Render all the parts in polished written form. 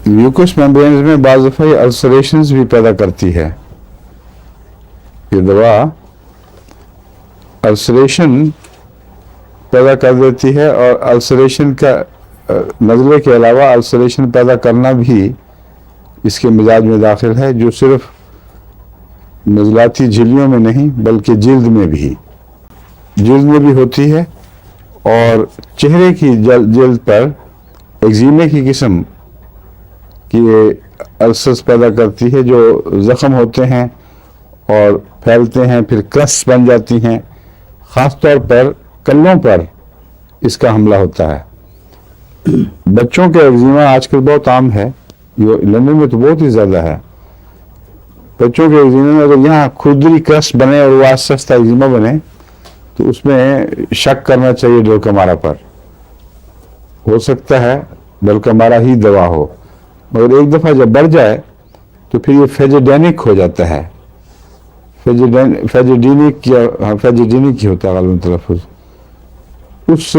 Mucus membranes में बाज़ दफ़ा ये अल्सरेशंस भी पैदा करती है। ये दवा अल्सरेशन पैदा कर देती है, और अल्सरेशन का नज़ले के अलावा अल्सरेशन पैदा करना भी इसके मिजाज में दाखिल है, जो सिर्फ नज़लाती झिल्लियों में नहीं बल्कि जिल्द में भी होती है, और चेहरे की जिल्द पर एक्जीमे की किस्म की अल्सर्स पैदा करती है, जो ज़ख्म होते हैं और फैलते हैं, फिर क्रस्ट बन जाती हैं। ख़ास तौर पर कल्लों पर इसका हमला होता है। बच्चों के एक्जीमा आजकल बहुत आम है, ये लंदन में तो बहुत ही ज़्यादा है। बच्चों के एक्जीमे में अगर यहाँ खुरदरी क्रस्ट बने और वो आस्ता आस्ता एक्जीमा बने तो उसमें शक करना चाहिए डोलकमारा पर। हो सकता है डोलकमारा ही दवा हो, मगर एक दफ़ा जब बढ़ जाए तो फिर ये फेजेडेनिक हो जाता है। फेजेडेनिक ही होता है गालिबन तलफ़्फ़ुज़। उस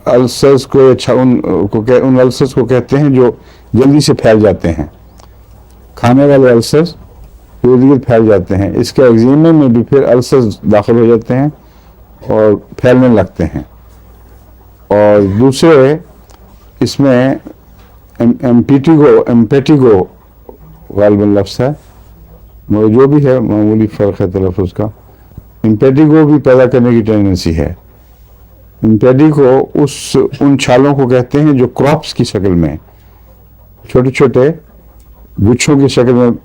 अल्सर्स को उन अल्सर्स को कहते हैं जो जल्दी से फैल जाते हैं। खाने वाले अल्सर्स जल्दी फैल जाते हैं। इसके एक्जीमे में भी फिर अल्सर्स दाखिल हो जाते हैं और फैलने लगते हैं। और दूसरे इसमें एम्पेटिगो गालिबन लफ्ज़ है, मगर जो भी है मामूली फ़र्क है तलफ़्फ़ुज़ का। एम्पेटिगो भी पैदा करने की टेंडेंसी है। एम्पेटिगो उन छालों को कहते हैं जो क्रॉप्स की शक्ल में छोटे छोटे गुच्छों की शक्ल में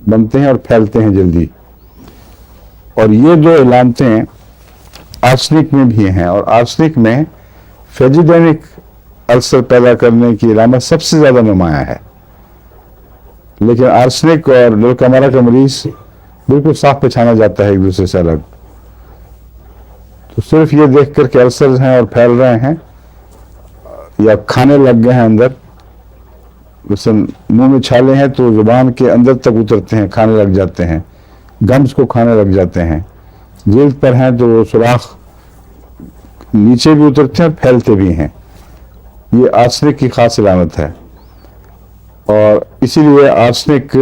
बनते हैं और फैलते हैं जल्दी। और ये दो इलामतें आर्सेनिक में भी हैं, और आर्सेनिक में फेजेडेनिक अल्सर पैदा करने की इलामत सबसे ज़्यादा नुमायां है। लेकिन आर्सेनिक और डोलकमारा का मरीज बिल्कुल साफ पहचाना जाता है एक दूसरे से अलग। तो सिर्फ ये देख कर के अल्सर्स हैं और फैल रहे हैं या खाने लग गए हैं अंदर, जैसे मुंह में छाले हैं तो जुबान के अंदर तक उतरते हैं, खाने लग जाते हैं, गम्स को खाने लग जाते हैं। जिल्द पर हैं तो वो सुराख नीचे भी उतरते हैं और फैलते भी हैं। ये आर्सेनिक की खास इलामत है, और इसीलिए आर्सेनिक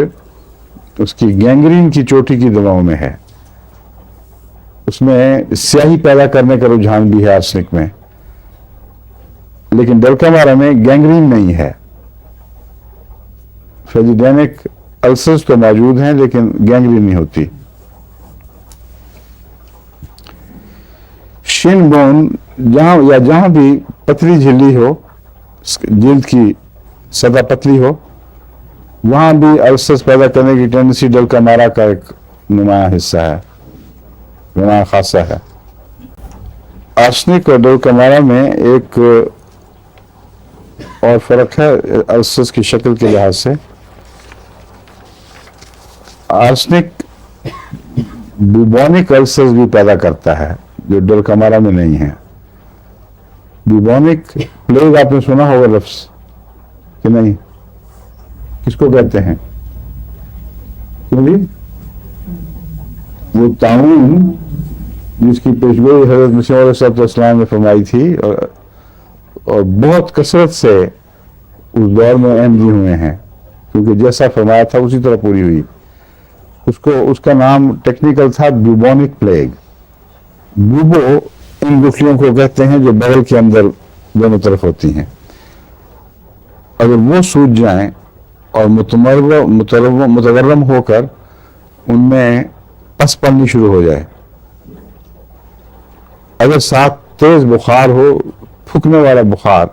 उसकी गैंग्रीन की चोटी की दवाओं में है। उसमें स्याही पैदा करने का रुझान भी है आर्सेनिक में, लेकिन डोलकमारा में गैंग्रीन नहीं है। फेजेडेनिक अल्सर्स तो मौजूद हैं लेकिन गैंग्रीन नहीं होती। शिन बोन जहां भी पतली झिल्ली हो, जिल्द की सतह पतली हो, वहां भी अल्सर्स पैदा करने की टेंडेंसी डोलकमारा का एक नुमायां हिस्सा है, नुमायां खासा है। आर्सेनिक और डोलकमारा में एक और फर्क है अल्सर्स की शक्ल के लिहाज से। आर्सेनिक बुबोनिक अल्सर्स भी पैदा करता है जो डोलकमारा में नहीं है। बुबोनिक प्लेग आपने सुना होगा लफ्ज़ कि नहीं? किसको कहते हैं? वो ताउन जिसकी पेशगोई हज़रत मसीह अलैहिस्सलाम ने फरमाई थी, और बहुत कसरत से उस दौर में अहमदी हुए हैं, क्योंकि जैसा फरमाया था उसी तरह पूरी हुई। उसका नाम टेक्निकल था बुबोनिक प्लेग। बुबो इन गुठलियों को कहते हैं जो बगल के अंदर दोनों तरफ होती हैं। अगर वो सूज जाएं और मुतवर्रम होकर उनमें पस पड़नी शुरू हो जाए, अगर साथ तेज बुखार हो, फूकने वाला बुखार,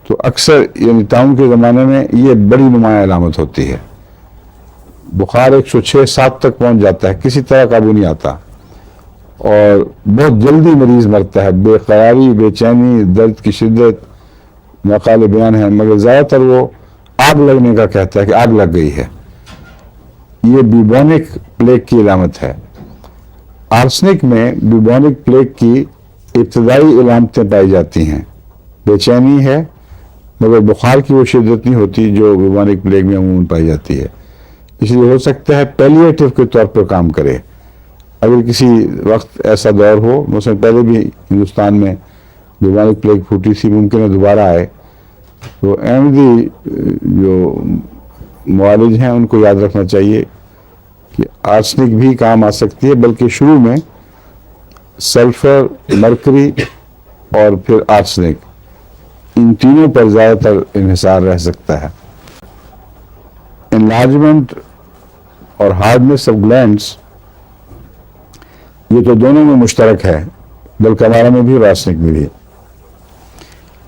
तो अक्सर यानी ताउन के ज़माने में ये बड़ी नुमायां अलामत होती है। बुखार 106-107 तक पहुंच जाता है, किसी तरह काबू नहीं आता, और बहुत जल्दी मरीज मरता है। बेकरारी, बेचैनी, दर्द की शिद्दत मकाले बयान है, मगर ज़्यादातर वो आग लगने का कहता है कि आग लग गई है। ये बुबोनिक प्लेग की इलामत है। आर्सेनिक में बुबोनिक प्लेग की इब्तदाई इलामतें पाई जाती हैं। बेचैनी है, मगर बुखार की वो शिद्दत नहीं होती जो बुबोनिक प्लेग में अमूमन पाई जाती है। इसलिए हो सकता है पैलिएटिव के तौर पर काम करे। अगर किसी वक्त ऐसा दौर हो, मसलन पहले भी हिंदुस्तान में बुबोनिक प्लेग फूटी थी, मुमकिन है दोबारा आए, تو احمدی جو معالج ہیں ان کو یاد رکھنا چاہیے کہ آرسنک بھی کام آ سکتی ہے، بلکہ شروع میں سلفر، مرکری اور پھر آرسنک، ان تینوں پر زیادہ تر انحصار رہ سکتا ہے۔ انلارجمنٹ اور ہارڈنس آف گلینڈس یہ تو دونوں میں مشترک ہے، دلکمارا میں بھی اور آرسنک میں بھی،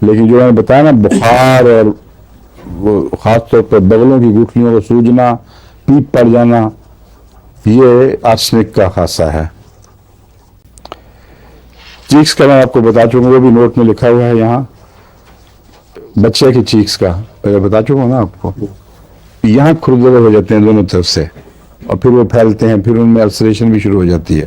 لیکن جو میں نے بتایا نا بخار اور وہ خاص طور پر بغلوں کی گٹھلیوں کو سوجنا، پیپ پڑ جانا، یہ آرسنک کا خاصہ ہے۔ چیکس کا میں آپ کو بتا چکا ہوں، وہ بھی نوٹ میں لکھا ہوا ہے یہاں، بچے کی چیکس کا بتا چکا ہوں نا آپ کو، یہاں کھردرے ہو جاتے ہیں دونوں طرف سے اور پھر وہ پھیلتے ہیں، پھر ان میں السریشن بھی شروع ہو جاتی ہے۔